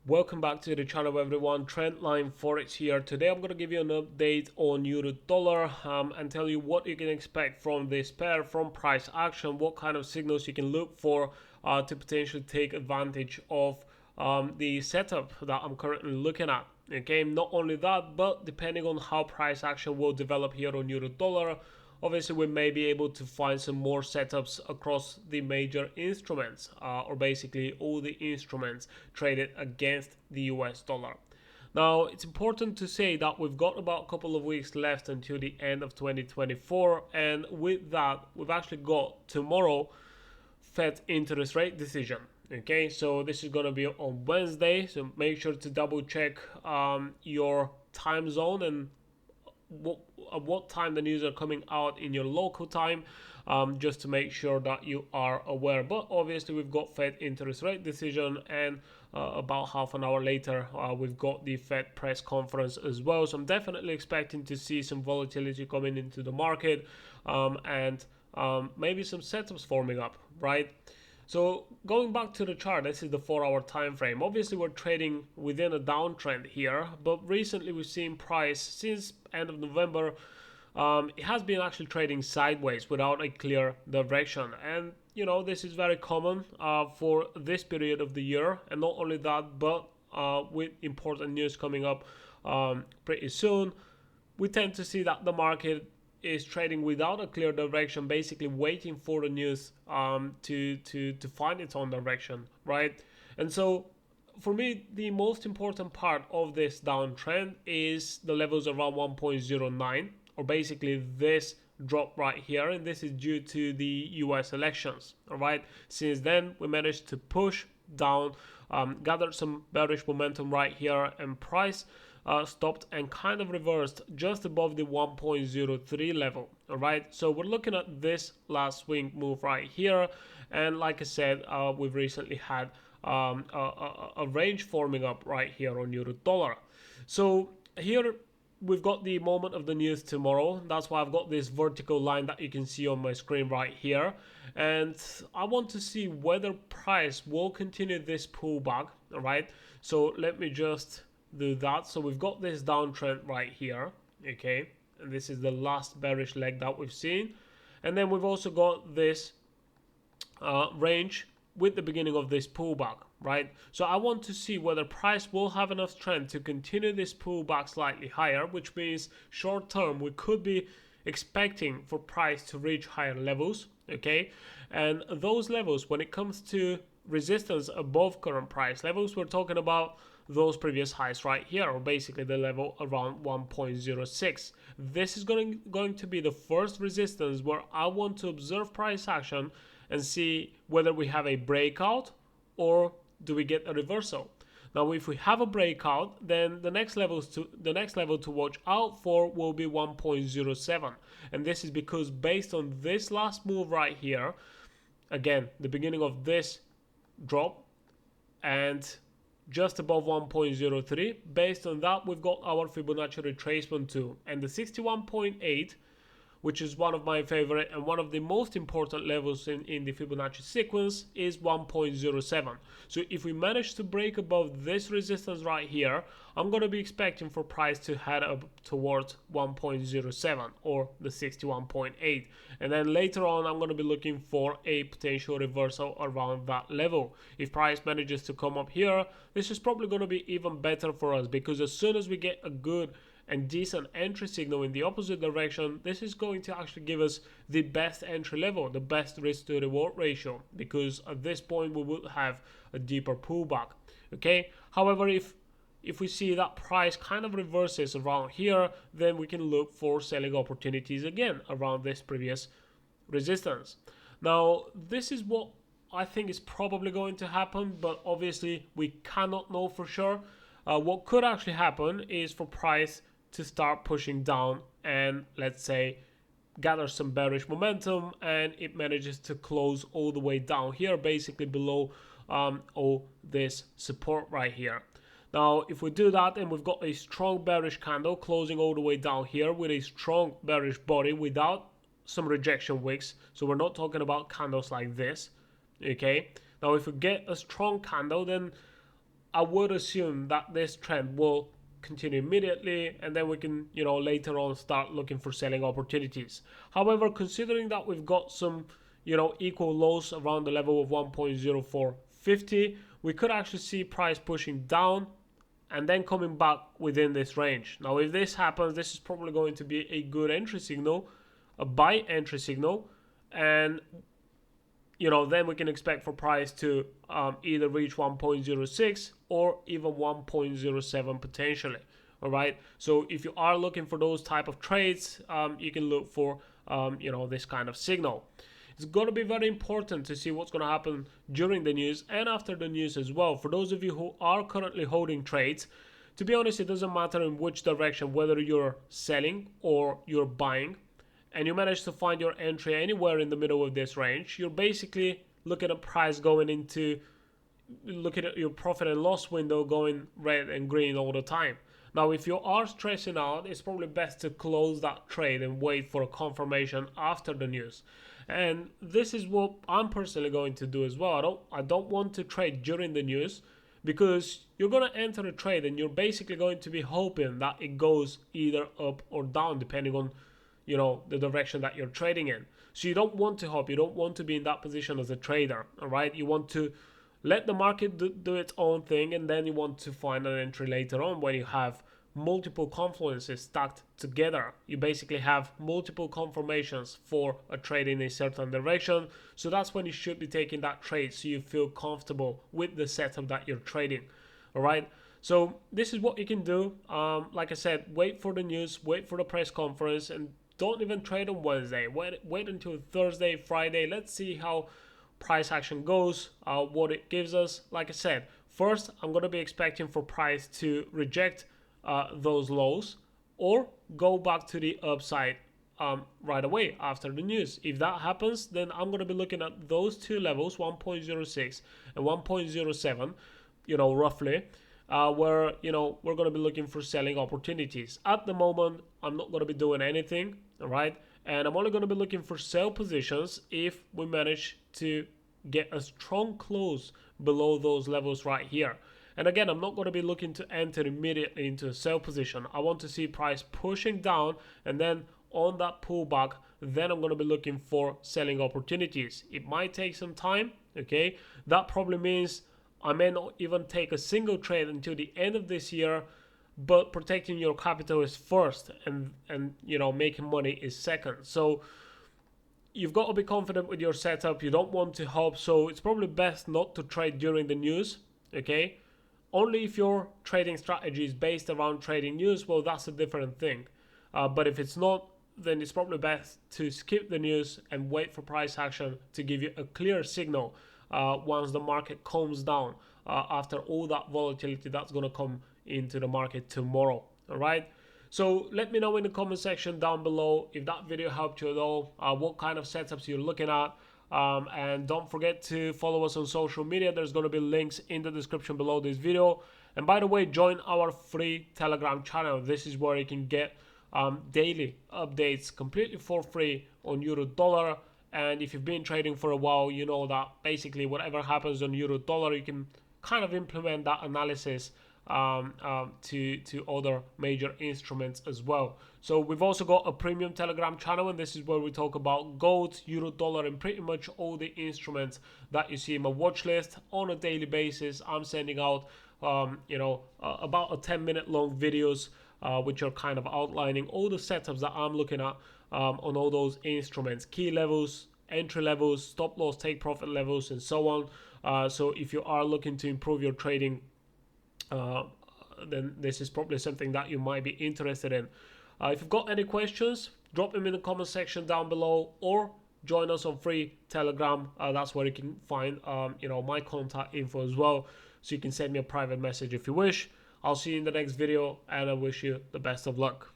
Welcome back to the channel, everyone. Trendline Forex here. Today I'm going to give you an update on euro dollar and tell you what you can expect from this pair, from price action, what kind of signals you can look for to potentially take advantage of the setup that I'm currently looking at. Okay, not only that, but depending on how price action will develop here on euro dollar, obviously we may be able to find some more setups across the major instruments or basically all the instruments traded against the US dollar. Now, it's important to say that we've got about a couple of weeks left until the end of 2024, and with that, we've actually got tomorrow Fed interest rate decision. Okay, so this is going to be on Wednesday, so make sure to double check your time zone and at what time the news are coming out in your local time, just to make sure that you are aware. But obviously we've got Fed interest rate decision, and about half an hour later we've got the Fed press conference as well. So I'm definitely expecting to see some volatility coming into the market, and maybe some setups forming up, right? So going back to the chart, this is the 4-hour time frame. Obviously we're trading within a downtrend here, but recently we've seen price since end of November, it has been actually trading sideways without a clear direction. And you know, this is very common for this period of the year. And not only that, but with important news coming up pretty soon, we tend to see that the market is trading without a clear direction, basically waiting for the news to find its own direction, right? And so for me, the most important part of this downtrend is the levels around 1.09, or basically this drop right here, and this is due to the US elections. All right, since then we managed to push down, gathered some bearish momentum right here, and price stopped and kind of reversed just above the 1.03 level. All right, so we're looking at this last swing move right here, and like I said, we've recently had a range forming up right here on euro dollar. So here we've got the moment of the news tomorrow. That's why I've got this vertical line that you can see on my screen right here, and I want to see whether price will continue this pullback. All right, so let me just do that. So we've got this downtrend right here, okay, and this is the last bearish leg that we've seen, and then we've also got this range with the beginning of this pullback, right? So I want to see whether price will have enough strength to continue this pullback slightly higher, which means short term we could be expecting for price to reach higher levels, okay? And those levels, when it comes to resistance above current price levels, we're talking about those previous highs right here, or basically the level around 1.06. This is going to be the first resistance where I want to observe price action and see whether we have a breakout or do we get a reversal. Now, if we have a breakout, then the next level to watch out for will be 1.07, and this is because based on this last move right here, again, the beginning of this drop and just above 1.03, based on that we've got our Fibonacci retracement tool, and the 61.8, which is one of my favorite and one of the most important levels in the Fibonacci sequence, is 1.07. So if we manage to break above this resistance right here, I'm going to be expecting for price to head up towards 1.07 or the 61.8, and then later on I'm going to be looking for a potential reversal around that level. If price manages to come up here, this is probably going to be even better for us, because as soon as we get a good and decent entry signal in the opposite direction, this is going to actually give us the best entry level, the best risk to reward ratio, because at this point we will have a deeper pullback. Okay, however, if we see that price kind of reverses around here, then we can look for selling opportunities again around this previous resistance. Now, this is what I think is probably going to happen, but obviously we cannot know for sure. What could actually happen is for price to start pushing down and, let's say, gather some bearish momentum, and it manages to close all the way down here, basically below all this support right here. Now, if we do that, and we've got a strong bearish candle closing all the way down here with a strong bearish body without some rejection wicks, so we're not talking about candles like this, okay? Now, if we get a strong candle, then I would assume that this trend will continue immediately, and then we can, later on start looking for selling opportunities. However, considering that we've got some, equal lows around the level of 1.0450, we could actually see price pushing down and then coming back within this range. Now, if this happens, this is probably going to be a good entry signal, a buy entry signal, and then we can expect for price to either reach 1.06 or even 1.07 potentially. All right. So if you are looking for those type of trades, you can look for this kind of signal. It's going to be very important to see what's going to happen during the news and after the news as well. For those of you who are currently holding trades, to be honest, it doesn't matter in which direction, whether you're selling or you're buying, and you manage to find your entry anywhere in the middle of this range, you're basically looking at price going into, looking at your profit and loss window going red and green all the time. Now, if you are stressing out, it's probably best to close that trade and wait for a confirmation after the news. And this is what I'm personally going to do as well. I don't want to trade during the news, because you're going to enter a trade and you're basically going to be hoping that it goes either up or down depending on the direction that you're trading in. So you don't want to hope, you don't want to be in that position as a trader. All right, you want to let the market do its own thing, and then you want to find an entry later on when you have multiple confluences stacked together. You basically have multiple confirmations for a trade in a certain direction. So that's when you should be taking that trade, so you feel comfortable with the setup that you're trading. All right. So this is what you can do. Like I said, wait for the news, wait for the press conference, and don't even trade on Wednesday. Wait until Thursday, Friday. Let's see how price action goes, what it gives us. Like I said, first, I'm going to be expecting for price to reject those lows or go back to the upside right away after the news. If that happens, then I'm going to be looking at those two levels, 1.06 and 1.07, roughly, where we're going to be looking for selling opportunities. At the moment, I'm not going to be doing anything, all right, and I'm only going to be looking for sell positions if we manage to get a strong close below those levels right here. And again, I'm not going to be looking to enter immediately into a sell position. I want to see price pushing down, and then on that pullback, then I'm going to be looking for selling opportunities. It might take some time, okay? That probably means I may not even take a single trade until the end of this year, but protecting your capital is first, and making money is second. So you've got to be confident with your setup. You don't want to hope, so it's probably best not to trade during the news, okay? Only if your trading strategy is based around trading news, well, that's a different thing. But if it's not, then it's probably best to skip the news and wait for price action to give you a clear signal once the market calms down after all that volatility that's going to come into the market tomorrow. All right. So let me know in the comment section down below if that video helped you at all, what kind of setups you're looking at. And don't forget to follow us on social media. There's going to be links in the description below this video. And by the way, join our free Telegram channel. This is where you can get daily updates completely for free on euro dollar. And if you've been trading for a while, you know that basically whatever happens on euro dollar, you can kind of implement that analysis to other major instruments as well. So we've also got a premium Telegram channel, and this is where we talk about gold, euro dollar, and pretty much all the instruments that you see in my watch list on a daily basis. I'm sending out about a 10-minute long videos which are kind of outlining all the setups that I'm looking at on all those instruments, key levels, entry levels, stop loss, take profit levels, and so on. So if you are looking to improve your trading, then this is probably something that you might be interested in. If you've got any questions, drop them in the comment section down below, or join us on free Telegram. That's where you can find my contact info as well, so you can send me a private message if you wish. I'll see you in the next video, and I wish you the best of luck.